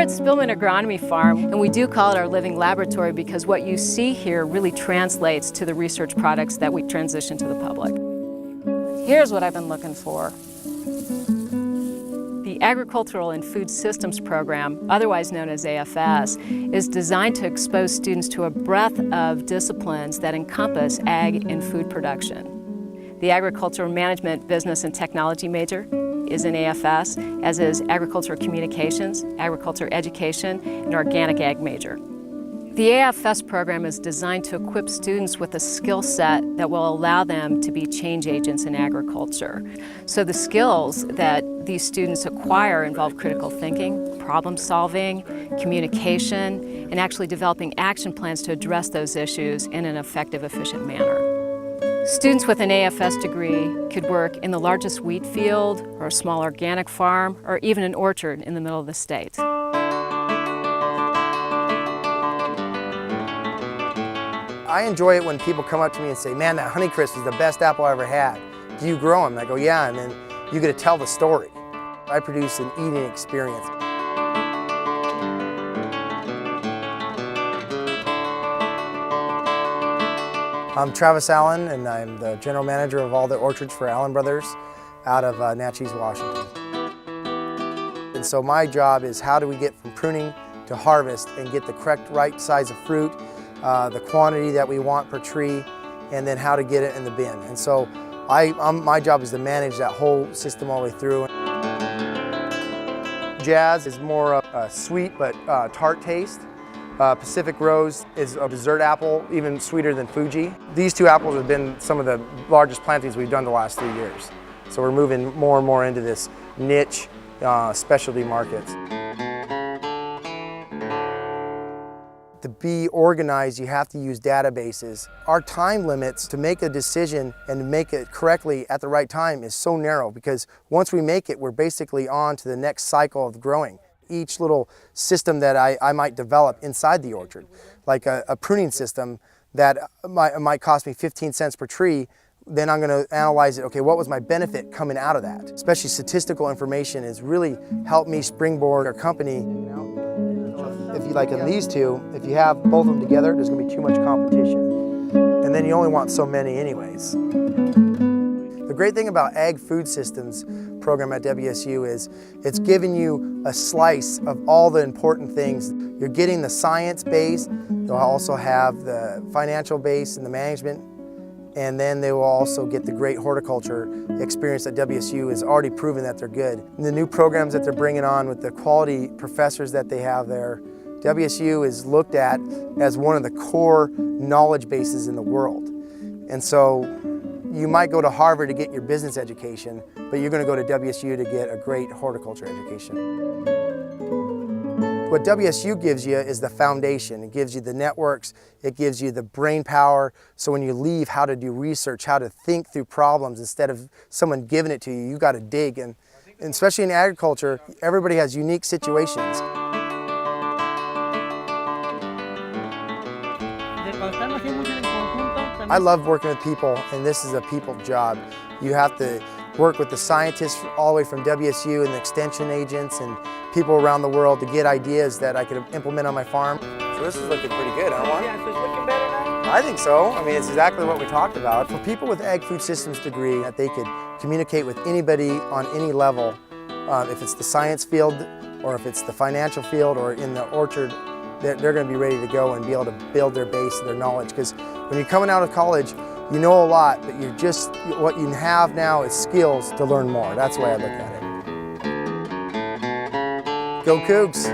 at Spillman Agronomy Farm, and we do call it our living laboratory because what you see here really translates to the research products that we transition to the public. Here's what I've been looking for. The Agricultural and Food Systems Program, otherwise known as AFS, is designed to expose students to a breadth of disciplines that encompass ag and food production. The Agricultural Management, Business and Technology major is in AFS, as is Agricultural Communications, Agriculture Education, and Organic Ag major. The AFS program is designed to equip students with a skill set that will allow them to be change agents in agriculture. So the skills that these students acquire involve critical thinking, problem solving, communication, and actually developing action plans to address those issues in an effective, efficient manner. Students with an AFS degree could work in the largest wheat field, or a small organic farm, or even an orchard in the middle of the state. I enjoy it when people come up to me and say, man, that Honeycrisp is the best apple I ever had. Do you grow them? And I go, yeah, and then you get to tell the story. I produce an eating experience. I'm Travis Allen, and I'm the general manager of all the orchards for Allen Brothers out of Natchez, Washington. And so my job is how do we get from pruning to harvest and get the correct right size of fruit, the quantity that we want per tree, and then how to get it in the bin. And so my job is to manage that whole system all the way through. Jazz is more of a sweet but tart taste. Pacific Rose is a dessert apple, even sweeter than Fuji. These two apples have been some of the largest plantings we've done the last 3 years. So we're moving more and more into this niche specialty markets. To be organized, you have to use databases. Our time limits to make a decision and to make it correctly at the right time is so narrow because once we make it, we're basically on to the next cycle of growing. Each little system that I might develop inside the orchard, like a pruning system that might cost me 15 cents per tree, then I'm going to analyze it, okay, what was my benefit coming out of that? Especially statistical information has really helped me springboard our company. If you like in these two, if you have both of them together, there's going to be too much competition. And then you only want so many anyways. The great thing about Ag Food Systems program at WSU is it's giving you a slice of all the important things. You're getting the science base, you'll also have the financial base and the management, and then they will also get the great horticulture experience that WSU has already proven that they're good. And the new programs that they're bringing on with the quality professors that they have there, WSU is looked at as one of the core knowledge bases in the world. And so you might go to Harvard to get your business education, but you're going to go to WSU to get a great horticulture education. What WSU gives you is the foundation. It gives you the networks, it gives you the brain power, so when you leave, how to do research, how to think through problems instead of someone giving it to you. You got to dig, and especially in agriculture, everybody has unique situations. I love working with people, and this is a people job. You have to work with the scientists all the way from WSU and the extension agents and people around the world to get ideas that I could implement on my farm. So this is looking pretty good, huh, Juan? Yeah, so it's looking better now? I think so. I mean, it's exactly what we talked about. For people with Ag Food Systems degree, that they could communicate with anybody on any level, if it's the science field or if it's the financial field or in the orchard, they're going to be ready to go and be able to build their base, their knowledge. Because when you're coming out of college, you know a lot, but what you have now is skills to learn more. That's the way I look at it. Go Cougs!